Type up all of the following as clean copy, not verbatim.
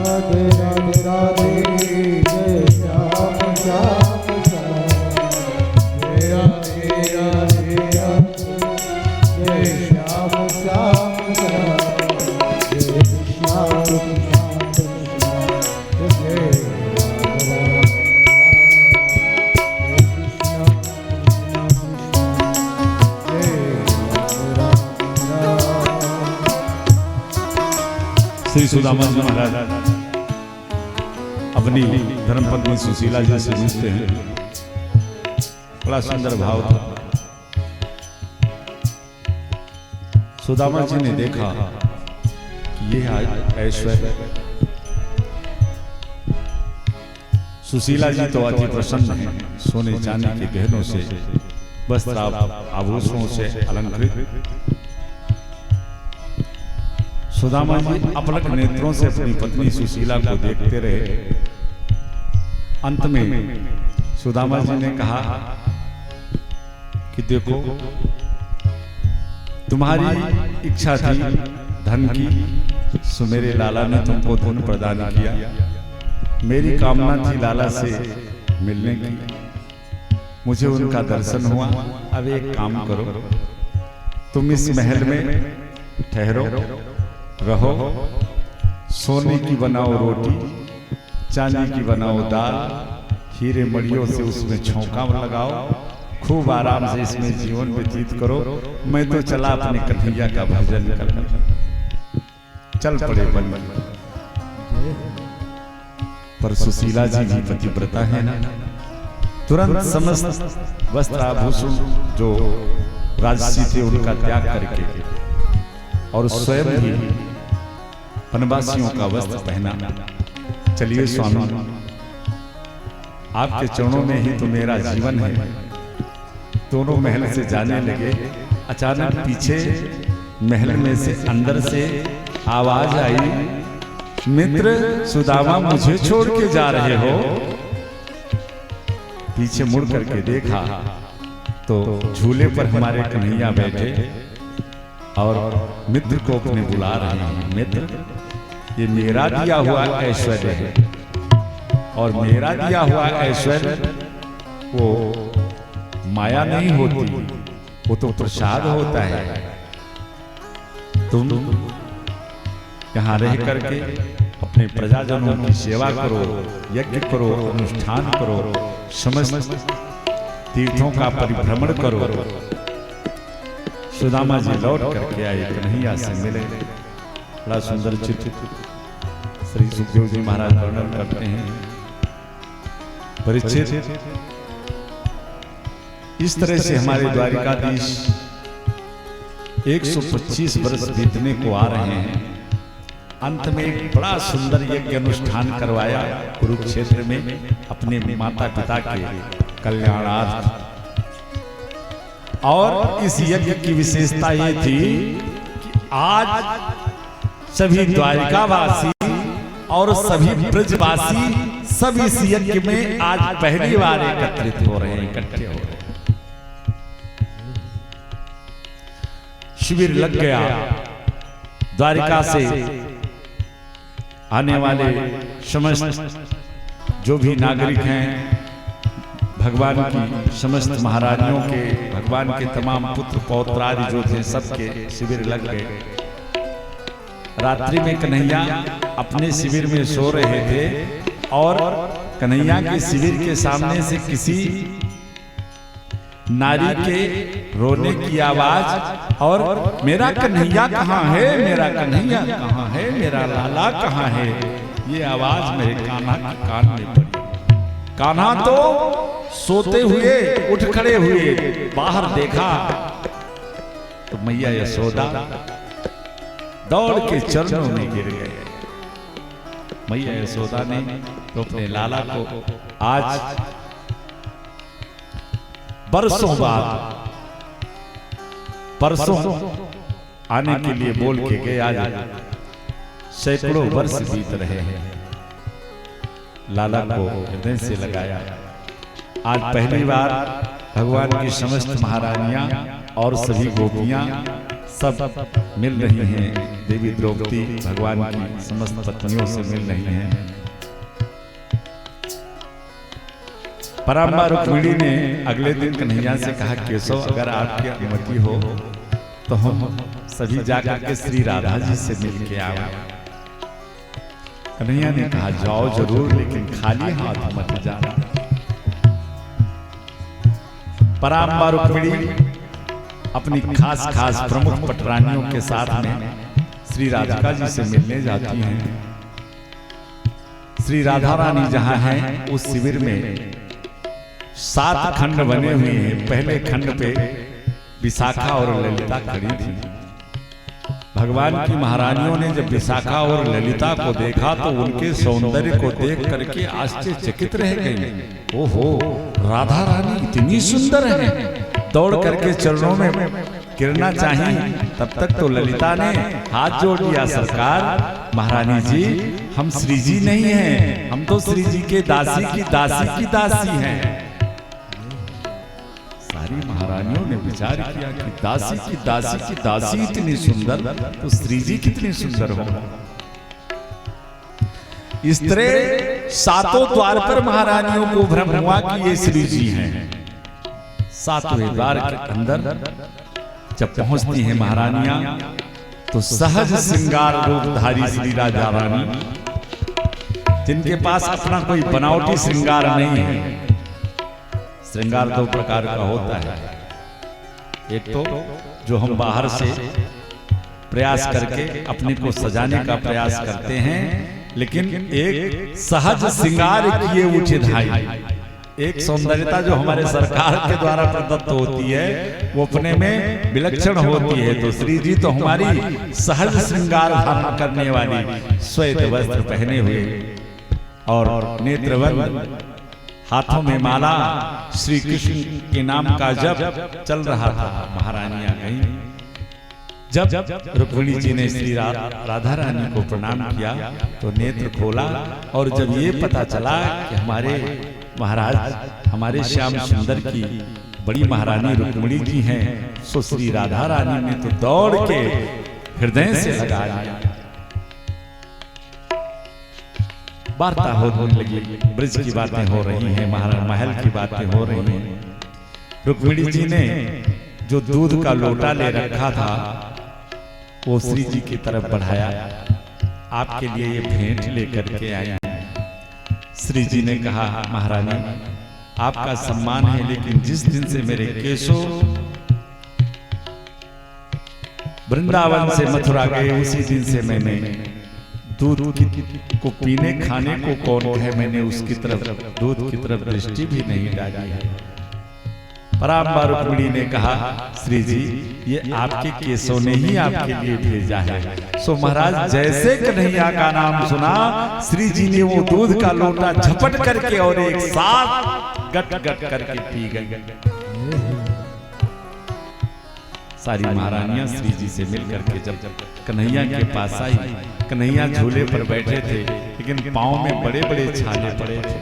राधे राधे राधे जय श्याम श्याम जय राधे राधे राधे जय श्याम श्याम जय श्याम श्री सुदामा जी महाराज अपनी धर्मपत्नी सुशीला जी से पूछते हैं, बड़ा सुंदर भाव था। सुदामा जी ने देखा कि यह ऐश्वर्य, सुशीला जी तो अति प्रसन्न है, सोने चांदी के गहनों से वस्त्र आभूषणों से अलंकृत। सुदामा जी अपलक नेत्रों से अपनी पत्नी सुशीला को देखते रहे। अंत में सुदामा जी ने कहा कि देखो, तुम्हारी इच्छा थी धन की, सो मेरे लाला ने तुमको धन प्रदान किया। मेरी कामना थी लाला से मिलने की, मुझे उनका दर्शन हुआ। अब एक काम करो, तुम इस महल में ठहरो, रहो, सोने की बनाओ रोटी, चांदी की बनाओ दाल, हीरे मड़ियों से उसमें छौंका लगाओ, खूब आराम से इसमें जीवन व्यतीत करो। मैं तो चला अपने कन्हैया का भजन करने। चल पड़े बन। पर सुशीला जी भी पतिव्रता है ना, तुरंत समस्त वस्त्र आभूषण जो राजसी थे उनका त्याग करके और स्वयं ही वनवासियों का वस्त्र पहना। चलिए स्वामी, आपके चरणों में ही तो मेरा जीवन है। दोनों महल से जाने लगे। अचानक पीछे महल में से अंदर से आवाज आई, मित्र सुदामा मुझे छोड़ के जा रहे हो? पीछे मुड़ करके देखा तो झूले पर हमारे कन्हैया बैठे और मित्र को अपने बुला रहे हैं। मित्र, ये मेरा दिया हुआ ऐश्वर्य है और मेरा दिया हुआ ऐश्वर्य वो माया नहीं होती, वो तो प्रसाद होता है। तुम यहाँ रह करके अपने प्रजाजनों की सेवा करो, यज्ञ करो, अनुष्ठान करो, समस्त तीर्थों का परिभ्रमण करो। सुदामा जी लौट करके आए, कन्हैया से मिले। बड़ा सुंदर चित्र श्री सुखदेव जी महाराज वर्णन करते हैं। परीक्षित, इस तरह से हमारे द्वारिकाधीश 125 वर्ष बीतने को आ रहे हैं। अंत में एक बड़ा सुंदर यज्ञ अनुष्ठान करवाया कुरुक्षेत्र में अपने माता पिता के कल्याणार्थ। और इस यज्ञ की विशेषता ये थी कि आज सभी द्वारिकावासी और सभी ब्रजवासी सब इस यज्ञ में आज पहली बार एकत्रित हो रहे हैं, इकट्ठे हो रहे हैं। शिविर लग गया। द्वारिका से आने वाले समस्त जो भी नागरिक हैं, भगवान की समस्त महारानियों के, भगवान के तमाम पुत्र पौत्रादि जो थे सबके शिविर लग गए। रात्रि में कन्हैया अपने शिविर में सो रहे थे और कन्हैया के शिविर के सामने से किसी नारी के रोने की आवाज और मेरा कन्हैया कहाँ है, मेरा कन्हैया कहाँ है, मेरा लाला कहाँ है, ये आवाज मेरे कान्हा के कान में पड़ी। कान्हा तो सोते हुए उठ खड़े हुए, बाहर देखा तो मैया यशोदा दौड़ के चरणों में गिर गए। मैया यशोदा ने तो अपने लाला को आज बरसों बाद, परसों आने के लिए बोल के गए। आज सैकड़ों वर्ष बीत रहे हैं। लाला को हृदय से लगाया। आज पहली बार भगवान की समस्त महारानियां और सभी गोपियां सब मिल रही हैं। देवी द्रौपदी भगवान की समस्त पत्नियों से मिल रही हैं। पराम्बा रुक्मिणी ने अगले दिन कन्हैया से कहा, केशव अगर आपकी अनुमति हो तो हम सभी जाकर के श्री राधा जी से मिल के आए। कन्हैया ने कहा, जाओ जरूर, लेकिन खाली हाथ मत जाना। पराम्बा रुक्मिणी अपनी खास खास प्रमुख पटरानियों के साथ में श्री राधिका जी से मिलने जाती हैं। श्री राधा रानी जहां हैं उस शिविर में 7 खंड बने हुए हैं। पहले खंड पे विशाखा और ललिता खड़ी थी। भगवान की महारानियों ने जब विशाखा और ललिता को देखा तो उनके सौंदर्य को देख करके आश्चर्यचकित रह गए। ओहो, राधा रानी इतनी सुंदर है। दौड़ करके चरणों में गिरना चाहिए। तब तक तो ललिता ने हाथ जोड़ लिया, सरकार महारानी जी, हम श्री जी नहीं हैं, हम तो श्री जी के दासी की दासी हैं। सारी महारानियों ने विचार किया कि दासी की दासी इतनी सुंदर, तो श्री जी कितनी सुंदर हो। इस तरह 7 द्वार पर महारानियों को भ्रम हुआ कि ये श्री जी हैं। 7वें द्वार के अंदर जब पहुंचती हैं महारानियां तो सहज श्रृंगार रूपधारी श्री राधा रानी, जिनके पास अपना कोई बनावटी श्रृंगार नहीं है। श्रृंगार 2 प्रकार का होता है। एक तो जो हम बाहर से प्रयास करके अपने को सजाने का प्रयास करते हैं, लेकिन एक सहज श्रृंगार किए उचिधाई, एक सौंदर्यता जो हमारे सरकार के द्वारा प्रदत्त होती है वो अपने में विलक्षण होती है। तो श्री जी तो हमारी सहज श्रृंगार धारण करने वाली श्वेत वस्त्र पहने हुए और नेत्रबंद, हाथों में माला, श्री कृष्ण के नाम का जप चल रहा था। महारानियां गईं। जब रुक्मिणी जी ने श्री राधा रानी को प्रणाम किया तो नेत्र खोला, और जब ये पता चला कि हमारे महाराज, हमारे श्याम सुंदर की बड़ी महारानी रुक्मिणी जी हैं, सो श्री राधा रानी ने तो दौड़ के हृदय से लगा लिया। वार्ता होने लगी, ब्रज की बातें हो रही हैं, महाराज महल की बातें हो रही हैं। रुक्मिणी जी ने जो दूध का लोटा ले रखा था वो श्री जी की तरफ बढ़ाया, आपके लिए ये भेंट लेकर के आए हैं। श्री जी ने कहा, महारानी आपका सम्मान है, लेकिन जिस दिन से मेरे केशव वृंदावन से मथुरा गए उसी दिन से मैंने दूध को पीने खाने को कौन कहे, मैंने उसकी तरफ, दूध की तरफ दृष्टि भी नहीं डाली है। पराम्बा रुक्मिणी ने कहा, श्री जी ये आपके केशव ने ही आपके लिए भेजा है। सो महाराज जैसे कन्हैया का नाम सुना, श्री जी ने वो दूध का लोटा झपट करके और एक साथ गट गट करके पी गए। सारी महारानियां श्री जी से मिल करके जब कन्हैया के पास आई, कन्हैया झूले पर बैठे थे, लेकिन पांव में बड़े बड़े छाले पड़े थे।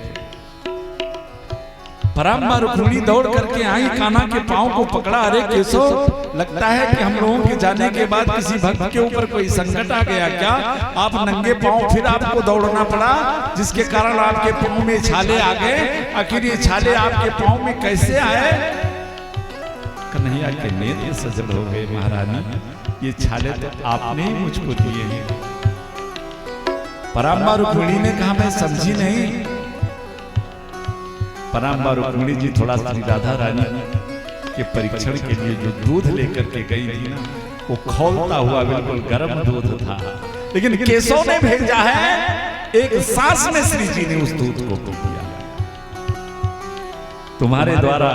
पराम्बा रुक्मिणी दौड़ करके आई, कान्हा के पांव को पकड़ा। अरे केशव, लगता है कि हम लोगों के जाने के बाद किसी भक्त के ऊपर कोई संकट आ गया क्या? आप नंगे पांव फिर आपको दौड़ना पड़ा, जिसके कारण आपके पांव में छाले आ गए। आखिर ये छाले आपके पांव में कैसे आए? कन्हैया के नेत्र सजल हो गए, महारानी ये छाले तो आपने ही मुझको दिए हैं। पराम्बा रुक्मिणी ने कहा, मैं समझी नहीं। पराम्बा रुक्मिणी जी थोड़ा श्री राधा रानी के परीक्षण के लिए जो दूध लेकर के गई थी ना, वो खौलता हुआ बिल्कुल गर्म दूध था, लेकिन केशव ने भेजा है, एक सांस में श्री जी ने उस दूध को पी लिया। तुम्हारे द्वारा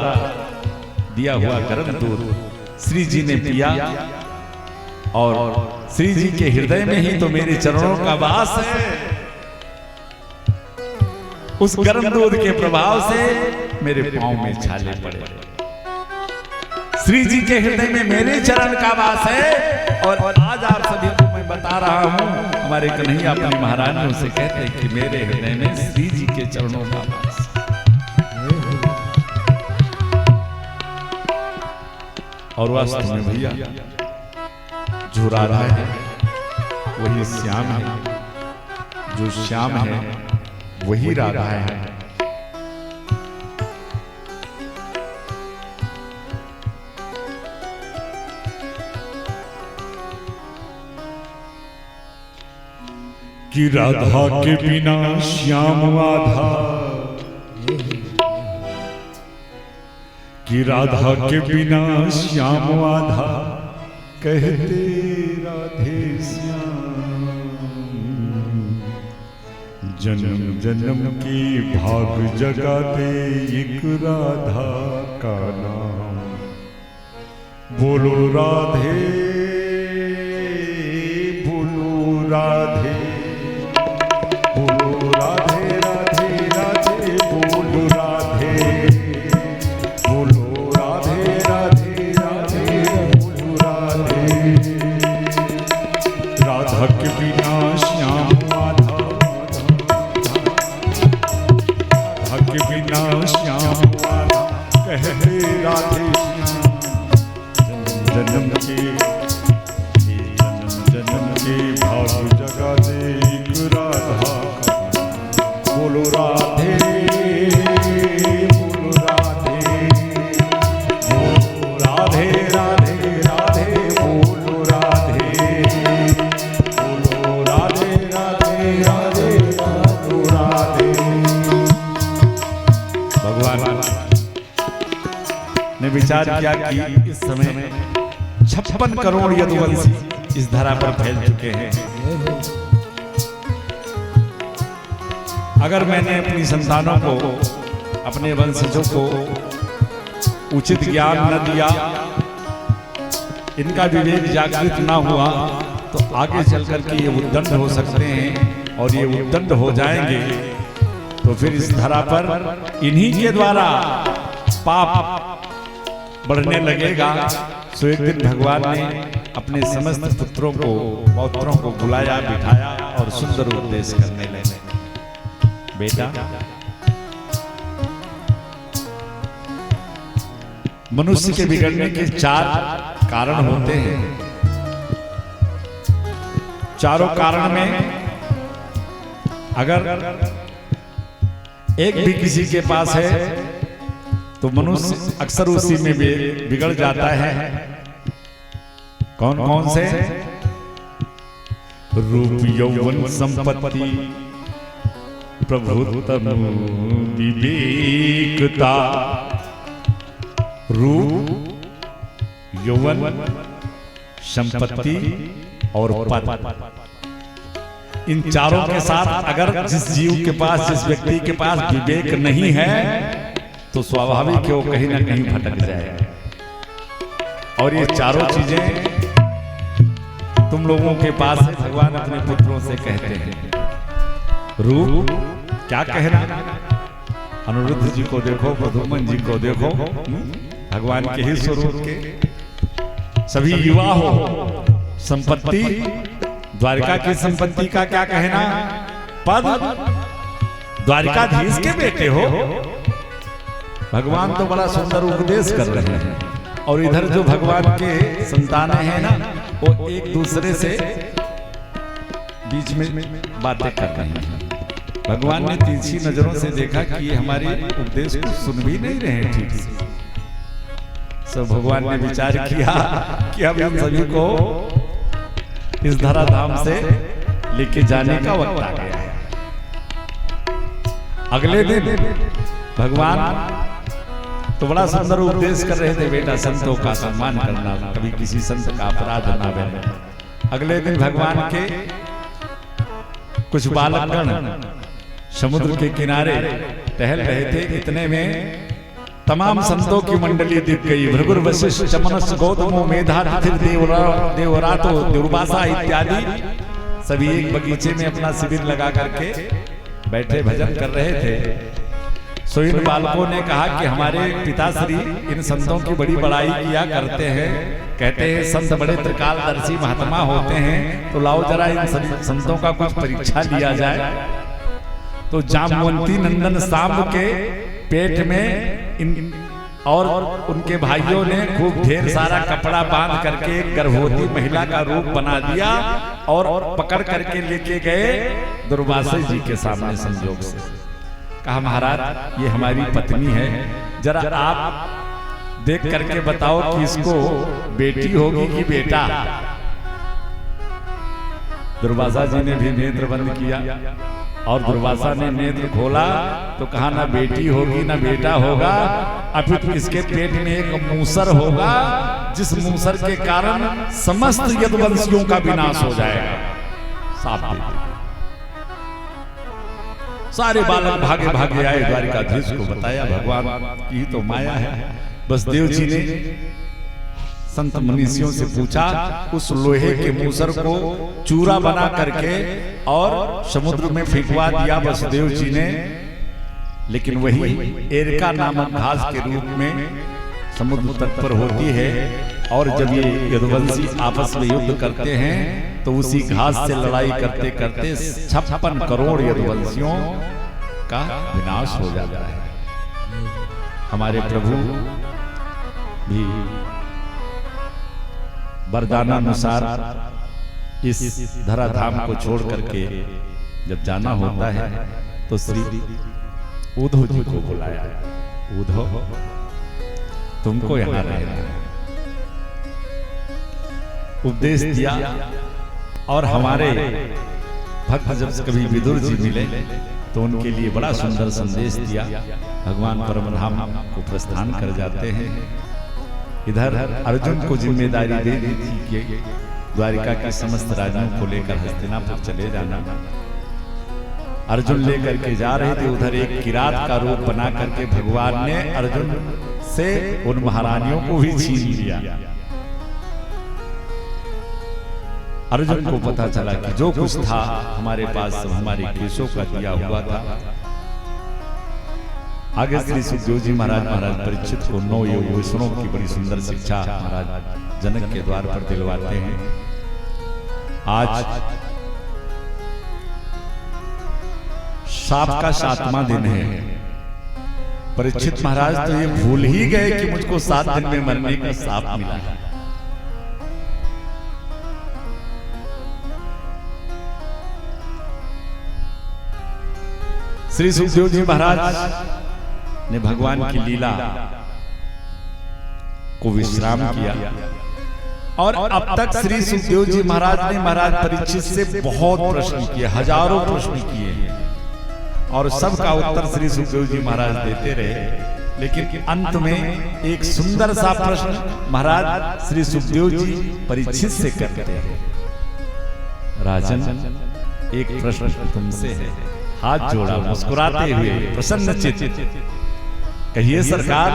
दिया हुआ गर्म दूध श्री जी ने पिया, और श्री जी के हृदय में ही तो मेरे चरणों का वास है। उस गर्म दूध के प्रभाव से मेरे पांव में छाले पड़े। श्री जी के हृदय में मेरे चरण का वास है। और आज आप सभी को मैं बता रहा हूं, हमारे कन्हैया अपनी महारानियों से कहते हैं कि मेरे हृदय में श्री जी के चरणों का वास। और वास्तव में भैया जो राधा है वही श्याम है, जो श्याम है वही राधा है। कि राधा के बिना श्याम आधा, कि राधा के बिना श्याम आधा, कहते राधे श्याम। जन्म जन्म की भाग जगाते एक राधा का नाम, बोलो राधे बोलो राधे, बोलो राधे राधे राधे, बोलो राधे बोलो राधे राधे राधे, बोलो राधे। राधा के बिना श्याम आधा, राधा के बिना श्याम आधा, कहते राधे श्याम। जन्म के भाव जगा दे एक राधा, बोलो राधे बोलो राधे, बोलो राधे राधे राधे, बोलो राधे बोलो राधे राधे राधे, बोलो राधे। भगवान ने विचार किया कि इस समय 56 करोड़ यदुवंशी इस धरा पर फैल चुके हैं। अगर मैंने अपनी संतानों को, अपने वंशजों को उचित ज्ञान न दिया, इनका विवेक जागृत ना हुआ, तो आगे चलकर के ये उद्दंड हो सकते हैं। और ये उद्दंड हो जाएंगे तो फिर इस धरा पर इन्हीं के द्वारा पाप बढ़ने लगेगा। सो एक दिन भगवान ने अपने समस्त पुत्रों को, पौत्रों को बुलाया, बिठाया और सुंदर उपदेश करने लगे। बेटा, मनुष्य के बिगड़ने के 4 कारण होते हैं। चारों कारण में अगर एक भी किसी के पास है तो मनुष्य अक्सर उसी में बिगड़ जाता है। कौन कौन से? रूप यौवन संपत्ति प्रभुत्तम विवेकता। रूप यौवन संपत्ति और पद, इन चारों के साथ अगर जिस जीव के पास, जिस व्यक्ति के पास विवेक नहीं है तो स्वाभाविक है वो कहीं ना कहीं भटक जाएगा। और ये चारों चीजें तुम लोगों के पास है, भगवान अपने पुत्रों से कहते हैं। रूप क्या कहना, अनुरुद्ध जी को देखो, प्रद्युम्न जी को देखो, भगवान के ही स्वरूप के सभी युवा हो। संपत्ति, द्वारिका की संपत्ति का क्या कहना। पद, द्वारिकाधीश के बेटे हो। भगवान तो बड़ा सुंदर उपदेश कर रहे हैं और इधर जो भगवान के संतानें हैं ना, वो एक दूसरे से बीच में बातें कर रहे हैं। भगवान ने तिरछी नजरों से देखा कि ये हमारी उपदेश को सुन भी नहीं रहे हैं ठीक से। सब भगवान ने विचार किया कि अब हम सभी को इस धराधाम से लेके जाने का वक्त आ गया है। अगले दिन भगवान तो बड़ा सुंदर उपदेश कर रहे थे, बेटा संतों का सम्मान करना, कभी किसी संत का अपराध ना बने। अगले दिन भगवान के कुछ बालकगण समुद्र के किनारे टहल रहे थे। इतने में तमाम संतों की मंडली दिख गई। भृगु, वशिष्ठ, चमनस, गौतम, मेधा, देवरातो, दुर्वासा इत्यादि सभी एक बगीचे में अपना शिविर लगा करके बैठे भजन कर रहे थे। सो इन बालकों ने कहा कि हमारे पिताश्री इन संतों की बड़ी बड़ाई किया करते हैं, कहते हैं संत बड़े त्रिकालदर्शी महात्मा होते हैं, तो लाओ जरा इन संतों का कुछ परीक्षा लिया जाए। तो जामवंती नंदन सांब के पेट में इन और उनके भाइयों ने खूब ढेर सारा कपड़ा बांध करके एक गर्भवती महिला का रूप बना दिया और पकड़ करके लेके गए दुर्वासा जी के सामने संजोग से। कहा महाराज ये हमारी पत्नी है, जरा आप देख करके बताओ कि इसको बेटी होगी कि बेटा। दुर्वासा जी ने भी नेत्र बंद किया और दुर्वासा ने नेत्र खोला तो कहा ना बेटी होगी ना बेटा होगा, अभी तो इसके पेट में एक मूसर होगा जिस मूसर के कारण समस्त यदुवंशियों का विनाश हो जाएगा। साफ दे सारे बालक भागे भागे आए, द्वारिकाधीश को बताया भगवान की तो माया है। वसुदेव जी ने संत मनीषियों से पूछा, उस लोहे के मूसर को चूरा बना करके और समुद्र में फेंकवा दिया वसुदेव जी ने, लेकिन वही एरका नामक घास के रूप में समुद्र तट पर होती है और जब ये यदुवंशी आपस में युद्ध करते हैं तो उसी घास से लड़ाई करते करते 56 करोड़ यदुवंशियों का विनाश हो जाता है। हमारे प्रभु भी वरदानानुसार इस धराधाम को छोड़ करके जब जाना होता है तो श्री उद्धव जी को बुलाया। उद्धव तुमको यहाँ रहना है, उपदेश दिया। और हमारे भक्त जब कभी विदुर जी मिले तो उनके लिए बड़ा सुंदर संदेश दिया। भगवान परमधाम को प्रस्थान कर जाते हैं। इधर अर्जुन को जिम्मेदारी दे दी थी कि द्वारिका के समस्त राज्यों को लेकर हस्तिनापुर चले जाना। अर्जुन लेकर के जा रहे थे, उधर एक किरात का रूप बना करके भगवान ने अर्जुन से उन महारानियों को भी छीन लिया। अर्जुन को पता चला कि जो कुछ था हमारे पास सब हमारे केशों का दिया हुआ था। आगे श्री सुखदेव जी महाराज परीक्षित को 9 योगेश्वरों की बड़ी सुंदर शिक्षा महाराज जनक के द्वार पर दिलवाते हैं। आज साप का 7वां दिन है। परीक्षित महाराज तो ये भूल ही गए कि मुझको 7 दिन में मरने का साप मिला है। श्री सुखदेव जी महाराज ने भगवान की लीला को विश्राम किया और अब तक श्री सुखदेव जी महाराज ने महाराज परीक्षित से बहुत प्रश्न किए, हजारों प्रश्न किए और सबका उत्तर श्री सुखदेव जी महाराज देते रहे। लेकिन अंत में एक सुंदर सा प्रश्न महाराज श्री सुखदेव जी परीक्षित से करते हैं। राजन, एक प्रश्न तुमसे है। हाथ जोड़ा मुस्कुराते हुए प्रसन्न चित्त कहिए सरकार।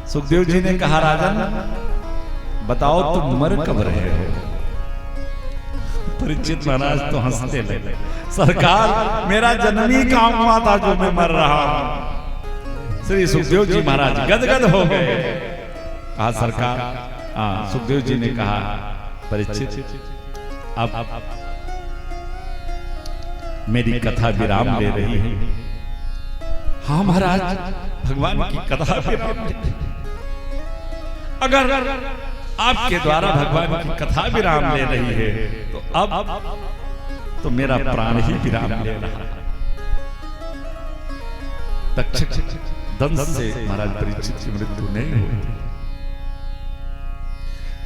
सुखदेव जी ने कहा, राजन बताओ तुम मर कब रहे हो? परीक्षित महाराज तो हंसते लगे, सरकार मेरा जन्म ही काम हुआ था जो मैं मर रहा हूं। श्री सुखदेव जी महाराज गदगद हो गए। कहा सरकार, सुखदेव जी ने कहा परीक्षित अब मेरी कथा विराम ले रही है। हाँ महाराज, भगवान की कथा विराम ले। अगर आपके द्वारा भगवान की कथा विराम ले रही है तो अब तो मेरा प्राण ही विराम ले रहा है। तक्षक दंश से महाराज परीक्षित की मृत्यु नहीं हुई।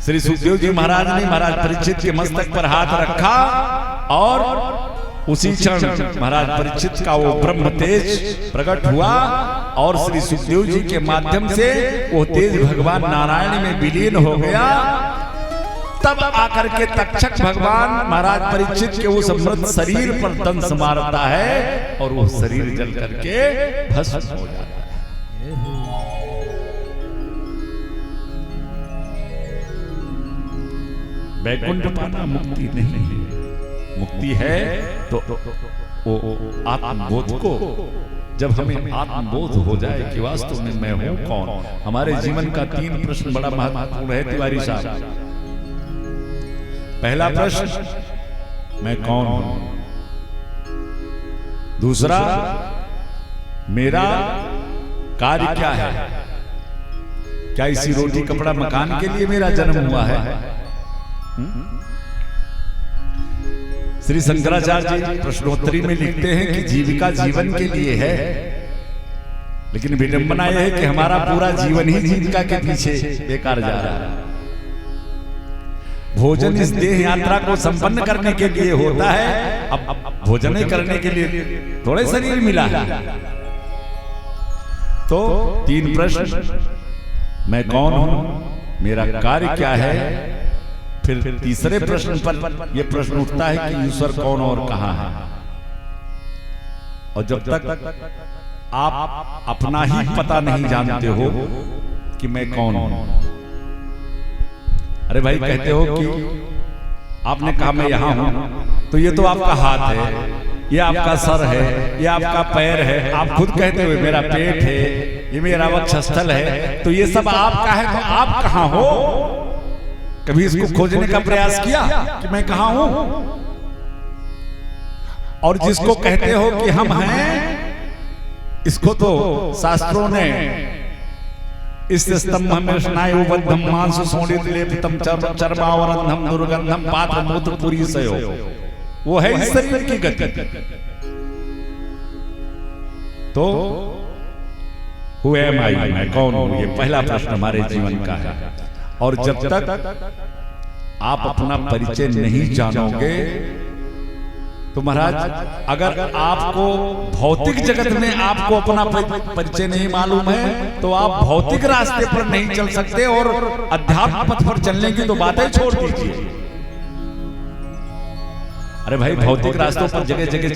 श्री सुखदेव जी महाराज ने महाराज परीक्षित के मस्तक पर हाथ रखा और उसी क्षण महाराज परीक्षित का वो ब्रह्म तेज प्रकट हुआ और श्री सुखदेव जी के माध्यम से वो तेज भगवान नारायण में विलीन हो गया। तब आकर के तक्षक भगवान महाराज परीक्षित के उस अमृत शरीर पर दंश मारता है और वो शरीर जल करके भस्म हो जाता है। वैकुंठ पाना मुक्ति नहीं है। मुक्ति है तो वो आत्मबोध को, जब हमें आत्मबोध हो जाए कि वास्तव में मैं हूं कौन। हमारे जीवन का 3 प्रश्न बड़ा महत्वपूर्ण है तिवारी साहब। पहला प्रश्न, मैं कौन हूं? दूसरा, मेरा कार्य क्या है? क्या इसी रोटी कपड़ा मकान के लिए मेरा जन्म हुआ है? श्री शंकराचार्य जी प्रश्नोत्तरी में लिखते हैं कि जीविका जीवन के लिए है, लेकिन विडंबना यह है कि हमारा पूरा जीवन ही जीविका के पीछे बेकार जा रहा है। भोजन इस देह यात्रा को संपन्न करने के लिए होता है, अब भोजन करने के लिए थोड़े शरीर मिला है। तो 3 प्रश्न, मैं कौन हूं, मेरा कार्य क्या है। फिर तीसरे प्रश्न पर यह प्रश्न उठता है कि ईश्वर कौन और कहां है। और जब तक आप अपना ही पता नहीं जानते हो कि मैं कौन हूं। अरे भाई, कहते हो कि आपने कहा मैं यहां हूं, तो ये तो आपका हाथ है, ये आपका सर है, ये आपका पैर है। आप खुद कहते हुए मेरा पेट है, ये मेरा वक्षस्थल है, तो ये सब आपका है। तो आप कहां हो? कभी इसको खोजने का प्रयास किया कि मैं कहां हूं? और जिसको कहते हो कि हम हैं, इसको तो शास्त्रों ने इस स्तंभ में स्नायुबद्धम मांस शोणित लेपितम चर्मावरंधम दुर्गंधम पात्र मूत्र पुरी सयो, वो है इस शरीर की गति। तो हु एम आई, मैं कौन हूं, ये पहला प्रश्न हमारे जीवन का है। और जब तक आप अपना परिचय नहीं जानोगे, तो महाराज अगर आपको भौतिक जगत में आपको अपना परिचय नहीं मालूम है, तो आप भौतिक रास्ते पर नहीं चल सकते, और अध्यात्म पथ पर चलने की तो बातें छोड़ दीजिए। अरे भाई, भौतिक रास्तों पर जगह जगह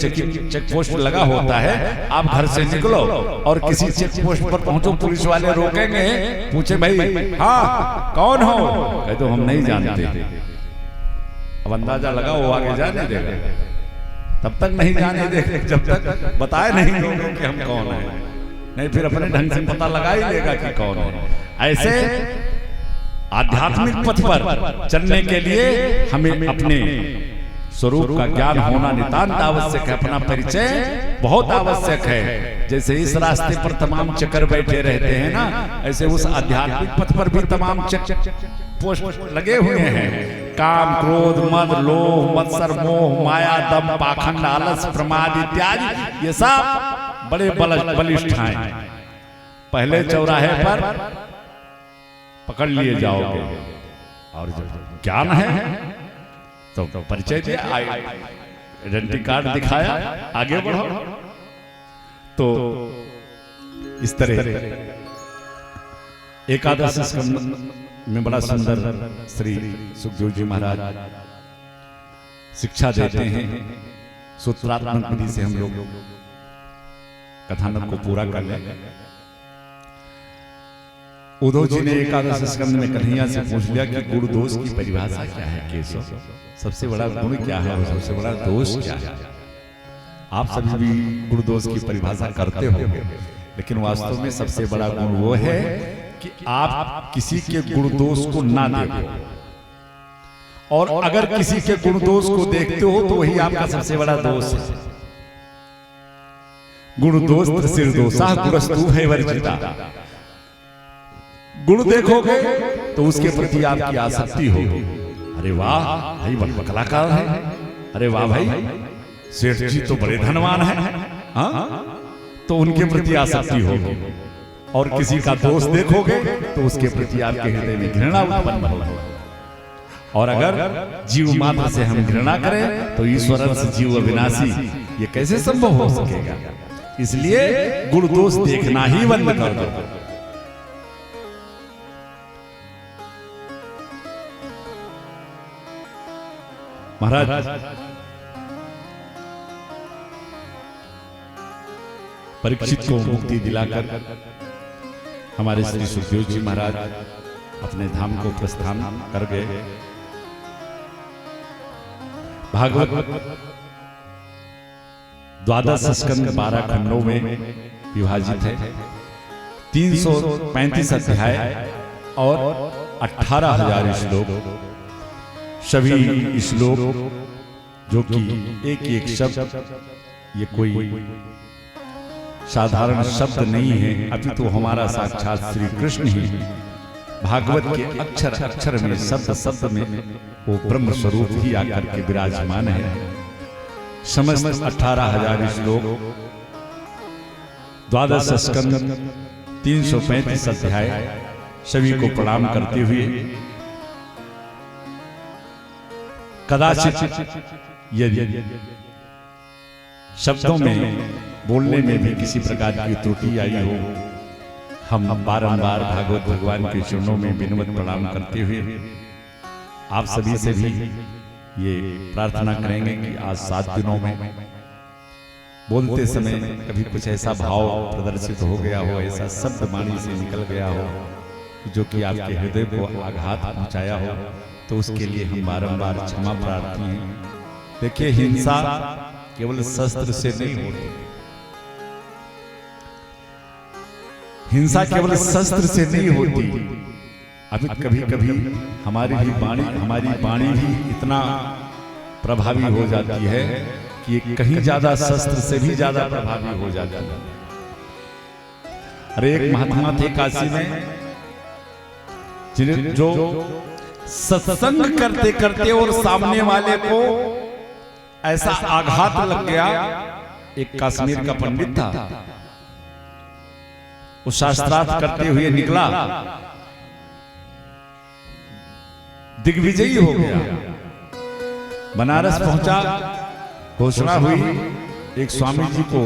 चेक पोस्ट लगा होता है। आप घर से निकलो और किसी चेक पोस्ट पर पहुंचो, पुलिस वाले रोकेंगे, पूछे भाई हाँ कौन हो, कहे तो हम नहीं जानते। अब अंदाजा लगा वो आगे जाने देगा, तब तक नहीं जाने देगा जब तक बताए नहीं लोगों कि हम कौन है। नहीं फिर अपने ढंग से पता लगा ही लेगा कि कौन है। ऐसे आध्यात्मिक पथ पर चलने के लिए हमें अपने स्वरूप का ज्ञान होना नितांत आवश्यक है। अपना परिचय बहुत आवश्यक है। जैसे इस रास्ते पर तमाम चक्कर बैठे रहते हैं ना, ऐसे उस आध्यात्मिक पथ पर भी तमाम पोस्ट लगे हुए हैं। काम, क्रोध, मद, लोभ, मत्सर, मोह, माया, दम, पाखंड, आलस, प्रमाद इत्यादि, ये सब बड़े बलिष्ठ हैं। पहले चौराहे पर पकड़ लिए जाओगे, और जब ज्ञान है तो परिचय दिया, आइडेंटिटी कार्ड दिखाया, आगे बढ़ो। तो इस तरह एकादश स्कंद में बड़ा सुंदर श्री सुखदेव जी महाराज शिक्षा देते हैं। सूत्रात्मक विधि से हम लोग कथानक को पूरा कर लें। उद्धव जी ने एकादश स्कंद में कन्हैया से पूछ लिया कि गुण दोष की परिभाषा क्या है केशव, सबसे बड़ा गुण क्या है और सबसे बड़ा दोष क्या है। आप सभी भी गुण दोष की परिभाषा करते होंगे, लेकिन वास्तव में सबसे बड़ा गुण वो है कि आप किसी के गुण दोष को ना देखो, और अगर किसी के गुण दोष को देखते हो तो वही आपका सबसे बड़ा दोष है। गुण दोष सिर दोषा गुणस्तु है वर्जिता। गुण देखोगे तो उसके प्रति आपकी आसक्ति होगी। अरे वाह भाई, वह कलाकार है, अरे वाह भाई सेठ जी तो बड़े धनवान हैं, हाँ, तो उनके प्रति आसक्ति होगी। और किसी का दोष देखोगे तो उसके प्रति आपके हृदय में घृणा उत्पन्न होगी। और अगर जीव मात्र से हम घृणा करें तो ईश्वर से जीव अविनाशी, ये कैसे संभव हो सकेगा। इसलिए गुण दोष देखना ही बंद कर दो। महाराज परीक्षित को मुक्ति दिलाकर हमारे श्री सुखदेव जी महाराज अपने धाम को प्रस्थान कर गए। भागवत 12 स्कंद 12 खंडों में विभाजित है। 335 अध्याय और 18,000 श्लोक। सभी श्लोक जो कि एक एक शब्द, ये कोई साधारण शब्द नहीं है, अभी तो हमारा साक्षात श्री कृष्ण ही भागवत के अक्षर अक्षर में, शब्द शब्द में वो ब्रह्म स्वरूप ही आकर के विराजमान है। समस्त 18,000 श्लोक, 12 स्कंद, 335 अध्याय, सभी को प्रणाम करते हुए कदाचित यदि शब्दों में बोलने में भी किसी प्रकार की त्रुटि आई हो, हम बारंबार भागवत भगवान के चरणों में विनम्र प्रणाम करते हुए आप सभी से भी ये प्रार्थना करेंगे कि आज 7 दिनों में बोलते समय कभी कुछ ऐसा भाव प्रदर्शित हो गया हो, ऐसा शब्द वाणी से निकल गया हो जो कि आपके हृदय को आघात पहुंचाया हो, तो उसके लिए हम बारंबार क्षमा प्रार्थी हैं। देखिए, हिंसा केवल शस्त्र से नहीं होती, हिंसा केवल शस्त्र से नहीं होती। अभी कभी कभी हमारी वाणी भी इतना प्रभावी हो जाती है कि कहीं ज्यादा शस्त्र से भी ज्यादा प्रभावी हो जाती है। अरे एक महात्मा थे काशी में, जिन्हें जो सत्संग करते करते और सामने वाले को ऐसा आघात लग गया। एक कश्मीर का पंडित था, वो शास्त्रार्थ करते हुए निकला, दिग्विजयी हो गया, बनारस पहुंचा, घोषणा हुई। एक स्वामी जी को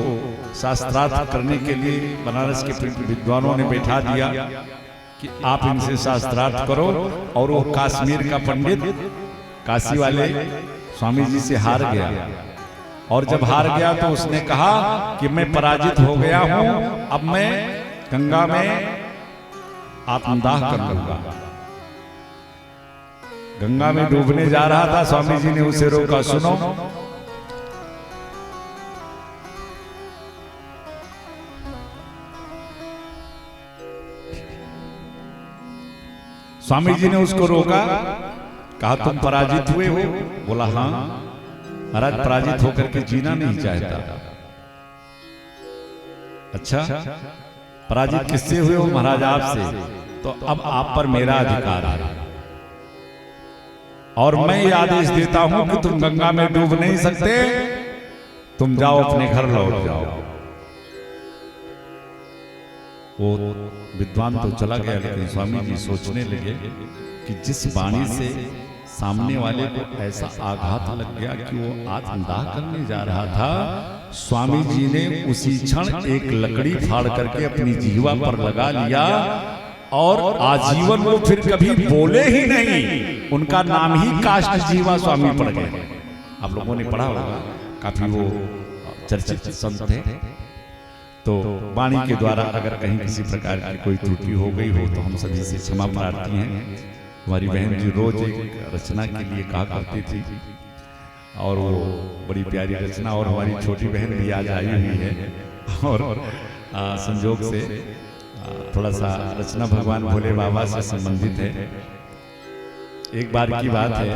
शास्त्रार्थ करने के लिए बनारस के विद्वानों ने बैठा दिया कि आप इनसे शास्त्रार्थ करो। और वो कश्मीर का पंडित काशी वाले स्वामी जी से हार गया, और जब हार गया तो उसने कहा कि मैं पराजित हो गया हूं, अब मैं गंगा में आत्मदाह कर लूंगा। गंगा में डूबने जा रहा था, स्वामी जी ने उसे रोका। सुनो, स्वामी जी ने उसको रोका, कहा तुम पराजित हुए हो? बोला हाँ महाराज, पराजित होकर के जीना नहीं चाहता। अच्छा, पराजित किससे हुए हो? महाराज आपसे। तो अब आप पर मेरा अधिकार है और मैं ये आदेश देता हूं कि तुम गंगा में डूब नहीं सकते, तुम जाओ अपने घर लौट जाओ। वो विद्वान तो चला गया, लेकिन स्वामी जी सोचने लगे कि जिस वाणी से सामने वाले को ऐसा आघात लग गया कि वो आत्मदाह करने जा रहा था, स्वामी जी ने उसी क्षण एक लकड़ी फाड़ करके अपनी जीवा पर लगा लिया और आजीवन वो फिर कभी बोले ही नहीं। उनका नाम ही काष्ठ जीवा स्वामी पड़ गए। आप लोगों ने पढ़ा होगा, काफी वो चर्चित संत थे। तो वाणी के द्वारा अगर कहीं किसी प्रकार की कोई त्रुटि हो गई हो तो हम सभी से क्षमा प्रार्थी हैं। हमारी बहन जी रोज एक रचना के लिए कहा करती थी और वो बड़ी प्यारी रचना, और हमारी छोटी बहन भी आज आई हुई है और संजोग से थोड़ा सा रचना भगवान भोले बाबा से संबंधित है। एक बार की बात है,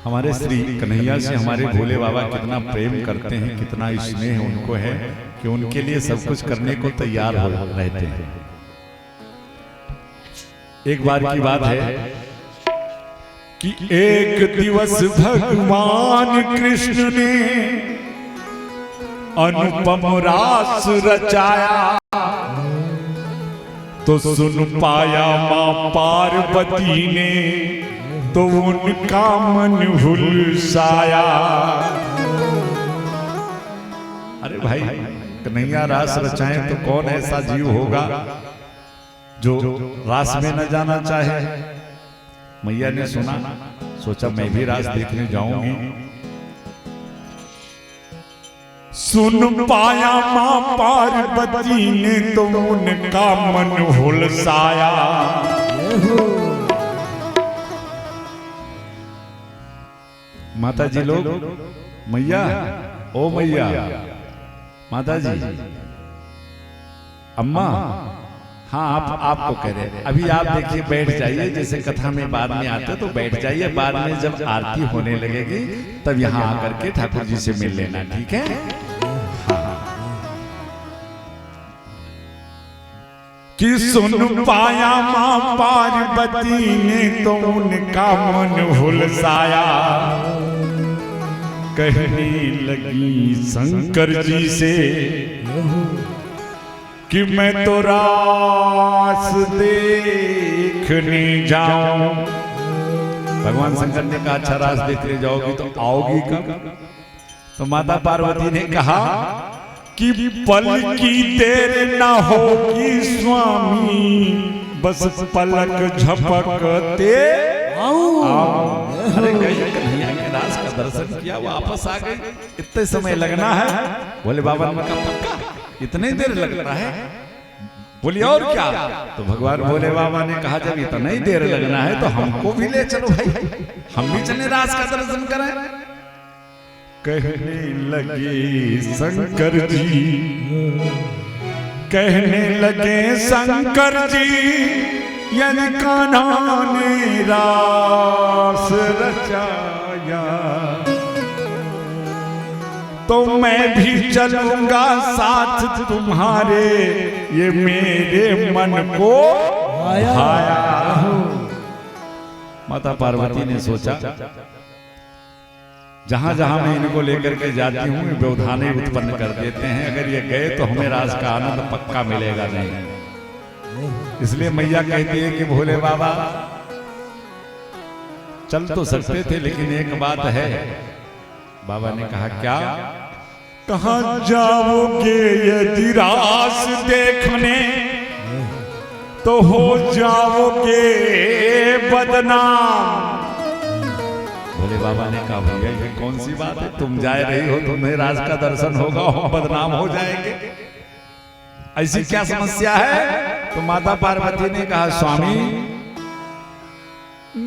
हमारे श्री कन्हैया से हमारे भोले बाबा कितना प्रेम करते हैं, कितना स्नेह उनको है कि उनके लिए सब कुछ करने को तैयार हो रहते हैं। एक बार की बात है कि एक दिवस भगवान कृष्ण ने अनुपम रास रचाया, तो सुन पाया मां पार्वती ने, तो उनका मन हुलसाया। अरे भाई, कन्हैया रास रचाएं तो कौन ऐसा जीव होगा जो रास में न जाना चाहे। मैया ने सुना, सोचा मैं भी रास देखने जाऊंगी। सुन पाया मां पार्वती ने, तो उनका मन हुलसाया। माता जी लोग, मैया, ओ मैया, माता जी, अम्मा, हाँ आपको कह रहे हैं। अभी आप देखिए, बैठ जाइए, जैसे कथा में बाद में आते तो बैठ जाइए, बाद में जब आरती होने लगेगी तब यहाँ आकर के ठाकुर जी से मिल लेना, ठीक है? हाँ। कि सुन पाया मां पार्वती ने तो उनका मन हुलसाया, कहने लगी शंकर जी से कि मैं तो रास देखने जाऊं। भगवान शंकर ने कहा अच्छा रास देखने जाओगी तो आओगी कब? तो माता पार्वती ने कहा कि पल की देर न होगी स्वामी, बस पलक झपकते अरे गई कन्हैया के रास का दर्शन किया, वापस आ गई, इतने समय लगना है? बोले बाबा ने कहा पक्का इतने देर लग रहा है? बोली और क्या? तो भगवान भोले बाबा ने कहा जब इतना ही देर लगना है तो हमको भी ले चलो भाई, हम भी चले रास का दर्शन करें। कहने लगे शंकर जी, कहने लगे शंकर जी, यदि कान्हा ने रास रचाया तो मैं भी चलूंगा साथ तुम्हारे, ये मेरे मन को भाया। माता पार्वती ने सोचा जहां जहां मैं इनको लेकर के जाती हूँ व्यवधाने उत्पन्न कर देते हैं, अगर ये गए तो हमें रास का आनंद पक्का मिलेगा नहीं। इसलिए मैया कहती है कि भोले बाबा चल तो सकते थे लेकिन एक बात है। बाबा ने कहा क्या? कहाँ जाओगे यदि रास देखने तो हो जाओगे बदनाम। भोले बाबा ने कहा भैया ये कौन सी बात है, तुम जा रही हो, तुम्हें राज का दर्शन होगा, हम बदनाम हो जाएंगे, ऐसी क्या समस्या है? तो माता पार्वती ने कहा स्वामी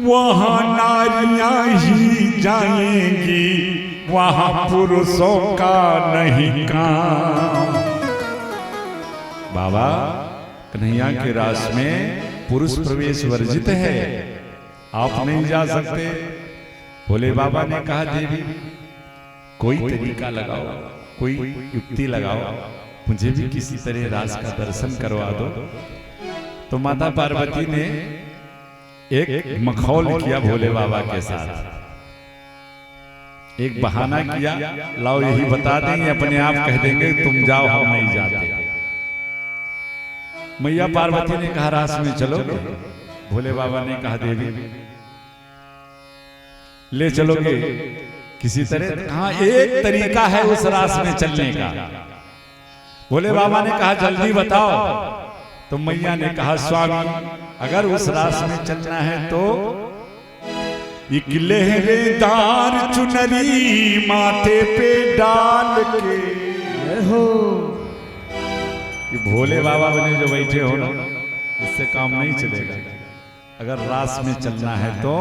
वहां नारियां ही जाएंगी, वहां पुरुषों का नहीं काम। बाबा कन्हैया के रास में पुरुष प्रवेश वर्जित है, आप नहीं जा सकते। भोले बाबा ने कहा देवी कोई तरीका लगाओ, कोई युक्ति लगाओ, मुझे भी किसी तरह रास का दर्शन करवा दो। तो माता पार्वती ने एक मखौल किया भोले बाबा के साथ, एक बहाना किया, लाओ यही बता देंगे, अपने आप कह देंगे तुम जाओ हम नहीं जाते। मैया पार्वती ने कहा रास में चलोगे? भोले बाबा ने कहा देवी ले चलोगे किसी तरह? हाँ एक तरीका है उस रास में चलने का। भोले बाबा ने कहा जल्दी बताओ। तो मैया ने कहा स्वामी अगर उस रास में चलना है तो एक लहरेदार चुनरी माथे पे डाल के हो। ये भोले बाबा बने जो बैठे हो ना, इससे काम नहीं चलेगा। अगर रास में चलना है तो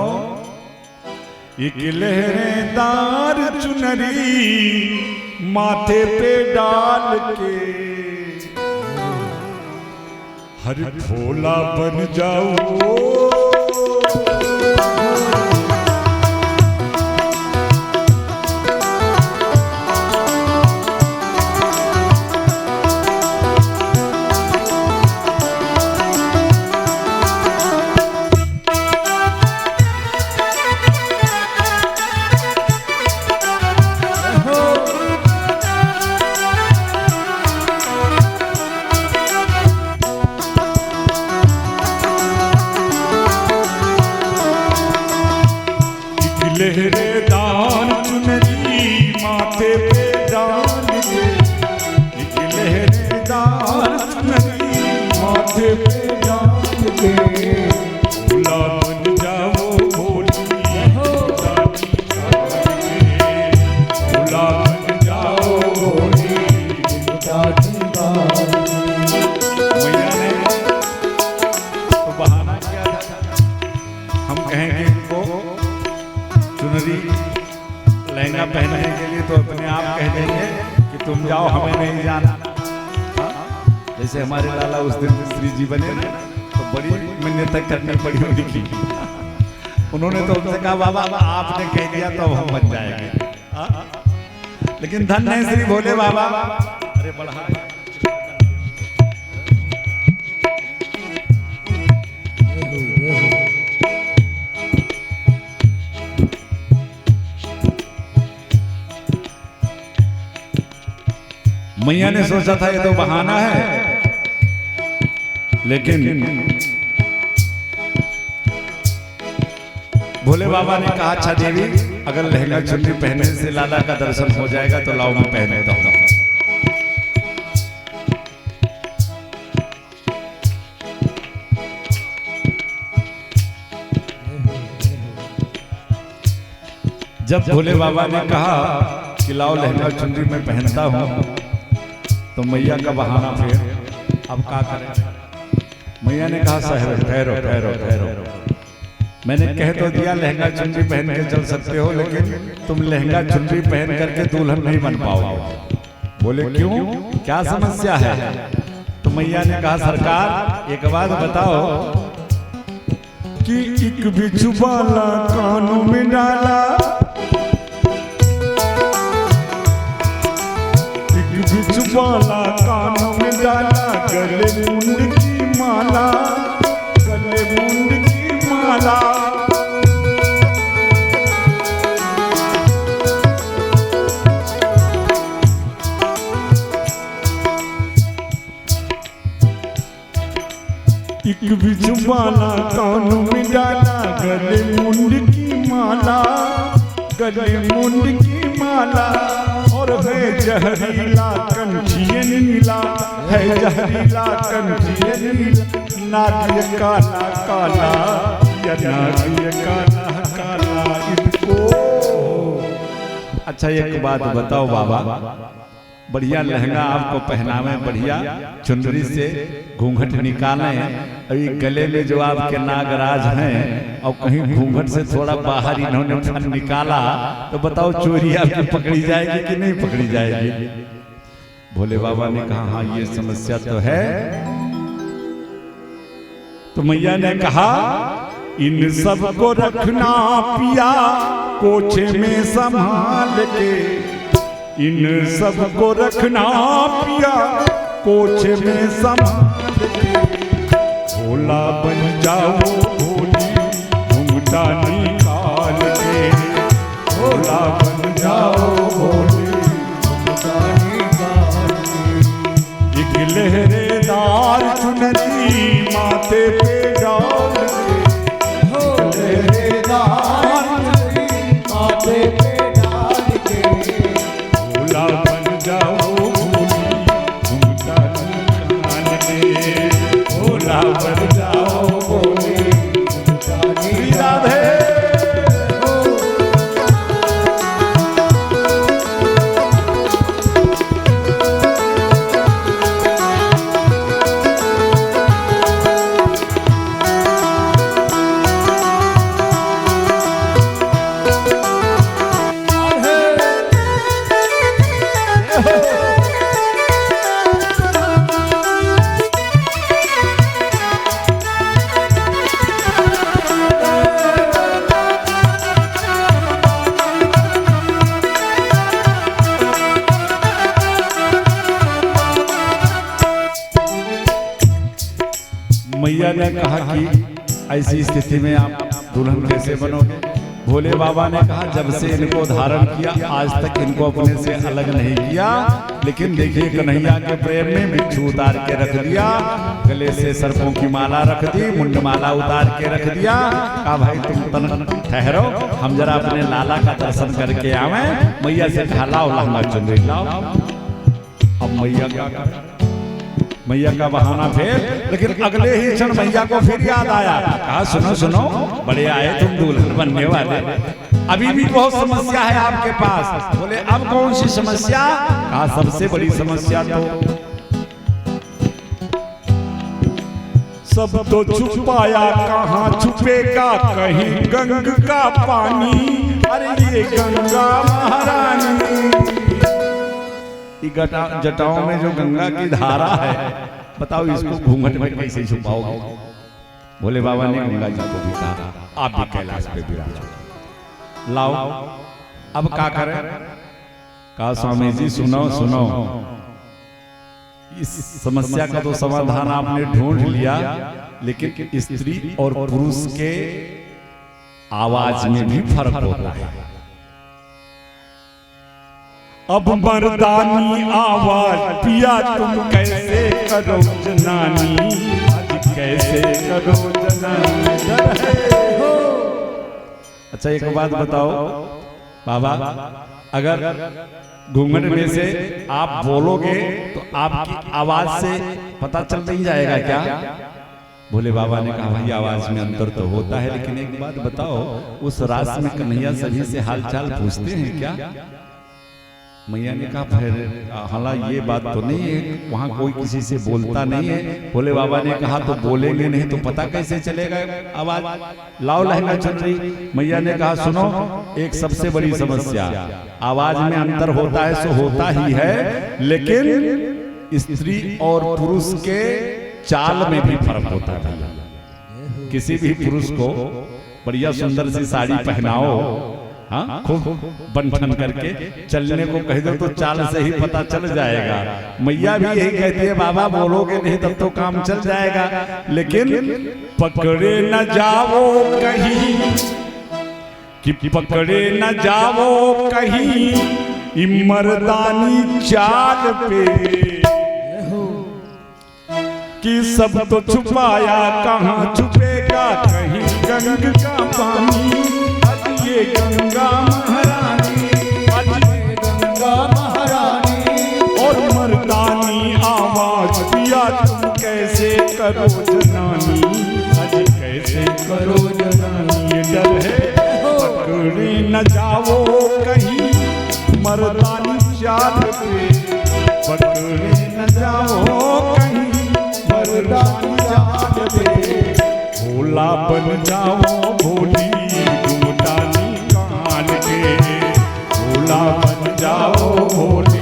एक लहरेदार चुनरी माथे पे डाल के हर भोला बन जाओ। लहरेदार चुनरी माथे पे डाल के, एक लहरेदार चुनरी माथे पे डाल के भोला बन जाओ भोली, भोला बन जाओ भोली। मैया ने तो बहाना किया था, हम कहेंगे इनको चुनरी लहंगा पहनने के लिए तो अपने आप कह देंगे कि तुम जाओ हमें नहीं जाना। जैसे हमारे लाला उस दिन श्री जी बने ना, तो बड़ी मिन्नत करनी पड़ी उनकी। उन्होंने तो उनसे कहा बाबा आपने कह दिया तो हम बन जाएंगे। लेकिन धन है श्री भोले बाबा। अरे बढ़ा मैया ने सोचा था ये तो बहाना है, लेकिन भोले बाबा ने कहा अच्छा देवी, अगर लहंगा चुन्नी पहनने से लाला का दर्शन हो जाएगा तो लाओ मैं पहने दो। जब भोले बाबा ने कहा कि लाओ लहंगा चुन्नी मैं पहनता हूं, तो मैया का बहाना फिर अब क्या करें। मैया ने कहा ठहरो ठहरो ठहरो, मैंने कह तो दिया लहंगा चुन्नी पहन के चल सकते हो, लेकिन तुम लहंगा चुन्नी पहन करके दुल्हन नहीं बन पाओगे। बोले क्यों, क्या समस्या है। तो मैया ने कहा सरकार एक बात बताओ कि एक बिच्छू वाला कानों में डाला, एक बिच्छू वाला कानों में डाला, गले मुंड की माला, गले मुंड की माला। एक बिच्छू वाला कानों में डाला, गले मुंड की माला, गले मुंड की माला। और है जहरीला कंठिए नीला, है जहरीला कंठिए नीला, नागिय काला काला, या नागिय काला काला इनको। अच्छा एक बात बताओ बाबा, बढ़िया लहंगा आपको पहनावे, बढ़िया चुनरी से घूंघट निकालें, अभी गले में जो आपके नागराज हैं और कहीं घूंघट से थोड़ा बाहर इन्होंने फन निकाला, तो बताओ चोरी आपकी पकड़ी जाएगी कि नहीं पकड़ी जाएगी। भोले बाबा ने कहा हाँ ये समस्या तो है। तो मैया ने कहा इन सबको रखना पिया कोचे में संभाल के, इन सबको रखना पिया कोचे में संभाल के। भोला बन जाओ भोली घूंघटा निकाल के, भोला बन जाओ भोली घूंघटा निकाल के। एक लहरेदार चुनरी माथे पे डाल के, लहरेदार चुनरी माथे पे डाल के। भोला बन जाओ भोली घूंघटा निकाल के, भोला बन जाओ भोली घूंघटा निकाल के। मैया ने कहा कि ऐसी स्थिति में आप दुल्हन कैसे बनोगे। भोले बाबा ने कहा जब से इनको धारण किया आज तक इनको अपने से अलग नहीं किया, लेकिन देखिए कन्हैया के प्रेम में बिच्छू उतार के रख दिया, गले से सर्पों की माला रख दी, मुंड माला उतार के रख दिया। कहा भाई तुम ठहरो, हम जरा अपने लाला का दर्शन करके आवे, मैया से ढाला लहंगा चुनरी लाओ। अब मैया क्या कर, मैया का बहाना फिर, लेकिन अगले ही क्षण मैया को फिर याद आया। कहा सुनो सुनो, बड़े आए तुम दुल्हन बनने वाले, अभी भी बहुत समस्या है आपके पास। बोले अब कौन सी समस्या। कहा सबसे बड़ी समस्या तो सब तो छुपाया कहाँ छुपेगा, कहीं गंग का पानी, अरे ये गंगा महारानी। जटाओं में जो गंगा की धारा है, बताओ इसको घूंघट में कैसे छुपाओगे। भोले बाबा ने गंगा जी को भी कहा आप भी कैलाश पे विराजो, लाओ अब क्या करें। कहा स्वामी जी सुनो सुनो, इस समस्या का तो समाधान आपने ढूंढ लिया, लेकिन स्त्री और पुरुष के आवाज में भी फर्क होता है। अब मर्दानी आवाज पिया तुम कैसे करो जनानी, आज कैसे करो जनानी। अच्छा एक बात बताओ बाबा, अगर घूंघट में से आप बोलोगे तो आपकी आवाज से पता चल नहीं जाएगा क्या? भोले बाबा ने कहा भाई आवाज में अंतर तो होता है, लेकिन एक बात बताओ, उस रास में कन्हैया सभी से हालचाल पूछते हैं क्या? मैया ने कहा फिर हालांकि ये बात तो नहीं है, वहाँ कोई किसी से बोलता नहीं है। भोले बाबा ने कहा तो बोलेंगे नहीं तो पता कैसे चलेगा आवाज? लाओ लहंगा चुनरी। मैया ने कहा सुनो, एक सबसे बड़ी समस्या, आवाज में अंतर होता है सो होता ही है, लेकिन स्त्री और पुरुष के चाल में भी फर्क होता है। किसी भी पुरुष को बढ़िया सुंदर सी साड़ी पहनाओ, हाँ खूब बन करके चलने को कह दो तो चाल से ही पता चल जाएगा। मैया भी यही कहती है बाबा बोलोगे नहीं तब तो काम चल जाएगा, लेकिन पकड़े न जाओ कहीं कि पकड़े न जाओ कहीं मर्दानी चाल पे, कि सब तो छुपाया कहाँ छुपेगा कहीं गंग का पानी। ये गंगा महारानी, गंगा महारानी, और मर्दानी आवाज पिया तुम कैसे करो जनानी, आज कैसे करो जनानी। ये डर है पकड़े न जाओ कहीं मर्दानी चाल पे, पकड़े न जाओ कहीं मर्दानी चाल पे। भोला बन जाओ भोली भोला बन जाओ भोली।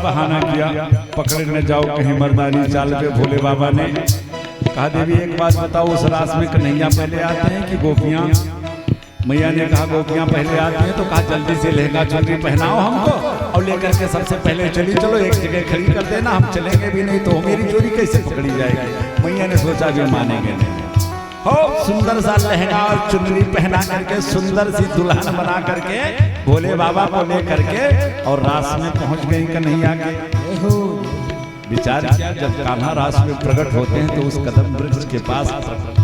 बहाना किया पकड़े न जाओ कहीं मर्दानी चाल पे। भोले बाबा ने कहा देवी एक बात बताओ, उस रास में कन्हैया पहले आते हैं कि गोपियां? मैया ने कहा गोपियां पहले आती हैं। तो कहा जल्दी से लहंगा चुनरी पहनाओ हमको और लेकर के सबसे पहले चलो एक जगह खड़ी कर देना, हम चलेंगे भी नहीं तो मेरी चोरी कैसे पकड़ी जाएगी। मैया ने सोचा भी मानेंगे नहीं। हो सुंदर सा लहंगा और चुनरी पहना करके सुंदर सी दुल्हन बना करके भोले बाबा को ले करके और रास में पहुंच गई कन्हैया के। विचार किया जब कान्हा रास में प्रकट होते हैं तो उस कदम वृक्ष के पास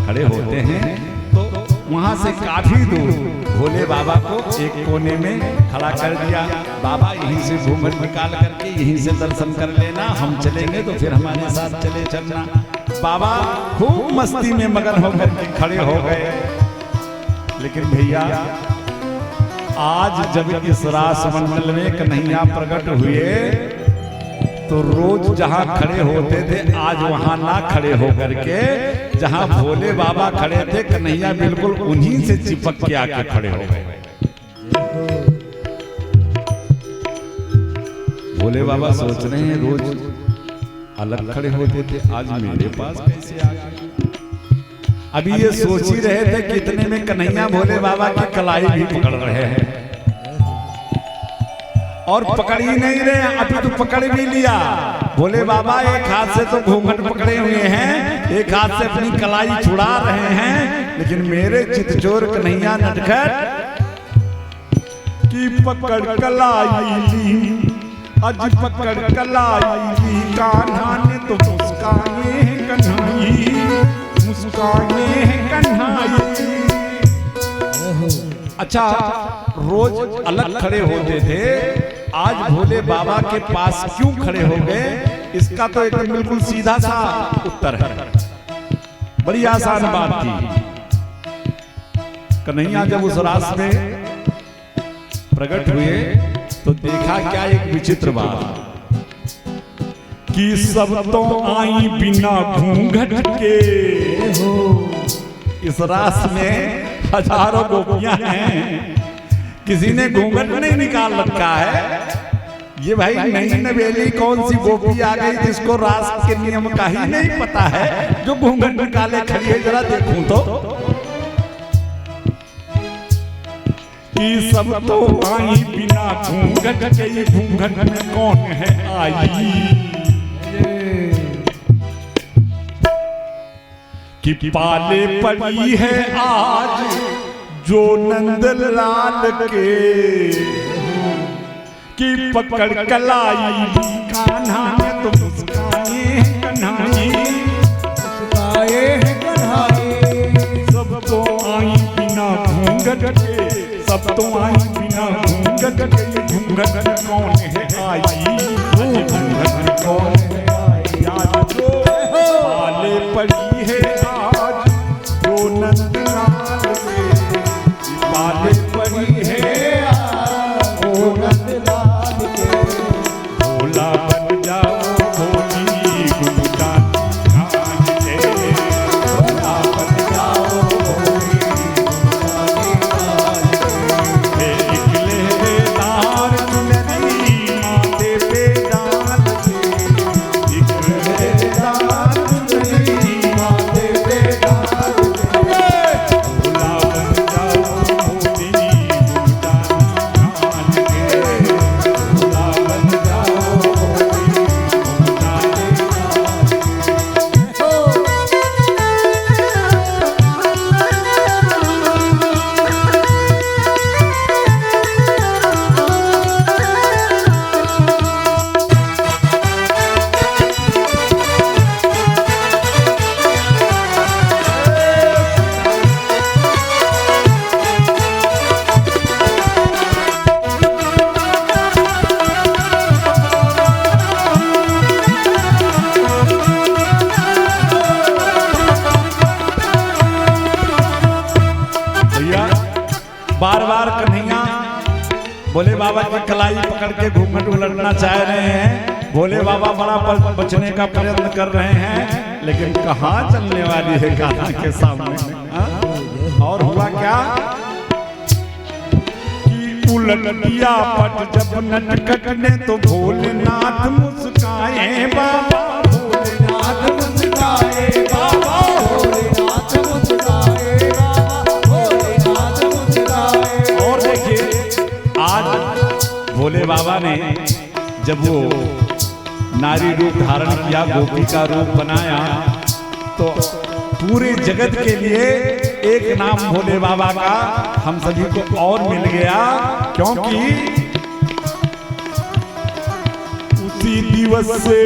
खड़े होते हैं, तो वहां से काफी दूर भोले बाबा को एक कोने में खड़ा कर दिया। बाबा यहीं से घूंघट निकाल करके यहीं से दर्शन कर लेना, हम चलेंगे तो फिर हमारे साथ चले चलना। बाबा खूब मस्ती में मगन होकर के खड़े हो गए। लेकिन भैया आज जब इस रास मंडल में कन्हैया प्रकट हुए तो रोज जहां खड़े होते थे आज वहां ना खड़े होकर के जहां भोले बाबा खड़े थे कन्हैया बिल्कुल उन्हीं से चिपक के आके खड़े हो गए। भोले बाबा सोच रहे हैं रोज अलग खड़े होते थे, आज मेरे पास कैसे आ गए। अभी ये सोच ही रहे थे कितने में कन्हैया भोले बाबा की कलाई भी पकड़ रहे हैं और पकड़ ही नहीं रहे, अभी तो पकड़ भी लिया। भोले बाबा एक हाथ से तो घूंघट पकड़े हुए हैं, एक हाथ से अपनी कलाई छुड़ा रहे हैं, लेकिन मेरे चितचोर कन्हैया नटखट की पकड़ कलाई ली, अज पकड़ कलाई कान्हा ने तो मुस्काने कन्हई, मुस्काने कन्हई। अच्छा रोज अलग खड़े होते थे, आज भोले बाबा के पास क्यों खड़े हो गए? इसका तो एकदम बिल्कुल सीधा सा उत्तर है, बड़ी आसान बात थी। कन्हैया जब उस रास में प्रकट हुए तो देखा क्या एक विचित्र बात। कि सब तो आई बिना घूंघट के। इस रास में हजारों गोपियां हैं, किसी ने घूंघट नहीं निकाल रखा है। ये भाई नई नवेली कौन सी गोपी आ गई जिसको रास के नियम का ही नहीं पता है, जो घूंघट निकाले खड़ी है, जरा देखूं तो। कि सब तो आई बिना घूंघट के, घूंघट में कौन है आई। कि पाले पड़ी है आज जो नंदलाल के, कि पकड़ कलाई कान्हा ने तो मुस्काए कन्हाई, मुस्काए हैं कन्हाई। सब तो आई बिना घूंघट के, सब तो आई बिना घूंघट के, घूंघट में कौन है आई। घूंघट में कौन है आई। आज जो पाले पड़ी है आज जो नंदलाल के, पाले पड़ी है आज जो नंदलाल के। भोला बन जाओ भोली गुंजान गान के, भोला बन जाओ भोली गुंजान गान के। निकले तार चुनरी माथे पे डाल के, निकले तार चुनरी माथे पे डाल के। भोला बन जाओ भोली गुंजान गान के, भोला बन जाओ भोली गुंजान भैया बार बार कन्हैया भोले बाबा की कलाई पकड़ के घूंघट उलटना चाह रहे हैं। भोले बाबा बड़ा बचने का प्रयत्न कर रहे हैं, लेकिन कहाँ चलने वाली है कान्हा के सामने। हाँ? और हुआ क्या कि उलट दिया पट जब नटखट ने, तो भोलेनाथ मुस्काए बाबा, भोलेनाथ मुस्काए बाबा, भोलेनाथ मुस्काए बाबा, भोलेनाथ मुस्काए। और देखिए आज भोले बाबा ने जब वो नारी रूप धारण किया, गोपी का रूप बनाया, तो पूरे जगत के लिए एक नाम भोले बाबा का हम सभी को और मिल गया, क्योंकि उसी दिवस से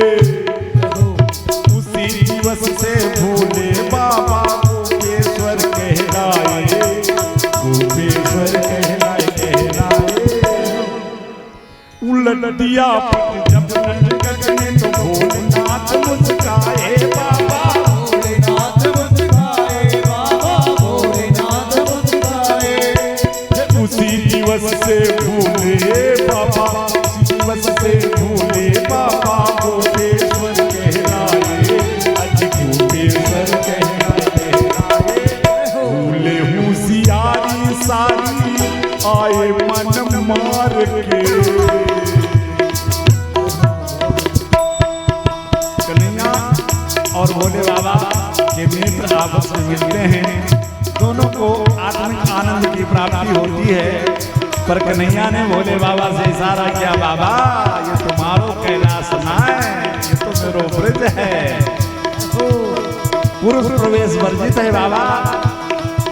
भोले बाबा गोपेश्वर कहलाए, गोपेश्वर कहलाए कहलाए। उलट दिया पट जब नटखट ने, तो भोलेनाथ मुस्काए बाबा, भोलेनाथ मुस्काए बाबा, भोलेनाथ मुस्काए। उसी दिवस से भोले बाबा, उसी दिवस से भोले बाबा गोपेश्वर कहलाए, आज गोपेश्वर कहलाए कहलाए। भूले होशियारी सारी आए मन मार के। कन्हैया और भोले बाबा के नेत्र आपस में मिलते हैं, दोनों को आत्मिक आनंद की प्राप्ति होती है। पर कन्हैया ने भोले बाबा से इशारा किया, बाबा ये तुम्हारो कैलाश ना है, ये तो मेरो ब्रज है, पुरुष प्रवेश वर्जित है बाबा।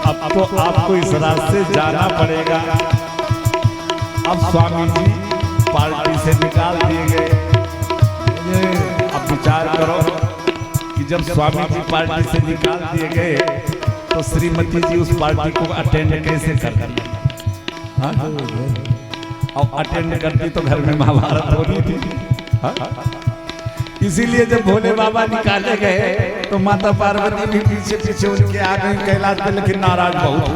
अब तो आपको इस रास्ते जाना पड़ेगा। अब स्वामी जी पार्टी से निकाल दिए गए। अब विचार करो कि जब स्वामी जी पार्टी से निकाल दिए गए, तो श्रीमती जी उस पार्टी को अटेंड कैसे कर और अटेंड करती तो घर में महाभारत हो रही थी। इसीलिए जब भोले बाबा निकाले गए, तो माता पार्वती भी पीछे पीछे उनके आ गई कैलाश पे, लेकिन नाराज बहुत।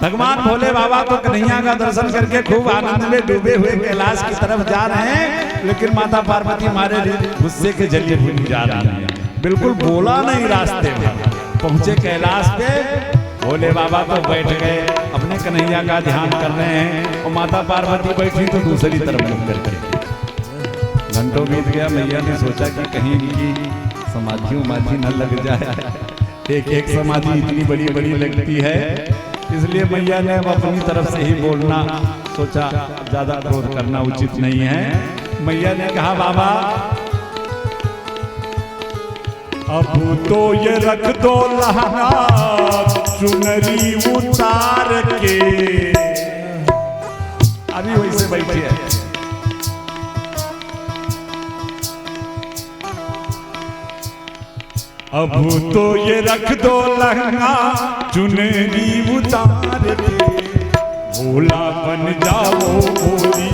भगवान भोले बाबा तो कन्हैया का दर्शन करके खूब आनंद में डूबे हुए कैलाश की तरफ जा रहे हैं, लेकिन माता पार्वती हमारे गुस्से के जरिए भूल जा रही है। बिल्कुल बोला नहीं रास्ते में, पहुंचे कैलाश पे, भोले बाबा तो बैठ गए अपने कन्हैया का ध्यान कर रहे हैं और माता पार्वती बैठी तो दूसरी तरफ मुड़ करके। घंटों बीत गया, मैया ने सोचा कि कहीं इनकी समाधि न लग जाए। एक एक समाधि इतनी बड़ी बड़ी लगती है, इसलिए मैया ने अपनी तरफ से ही बोलना सोचा, ज्यादा क्रोध करना उचित नहीं है। मैया ने कहा बाबा अब तो ये रख दो लहंगा चुनरी उतार के। अभी वैसे बैठी है। अब तो ये रख दो लहंगा चुनरी उतार के, भोला बन जाओ भोली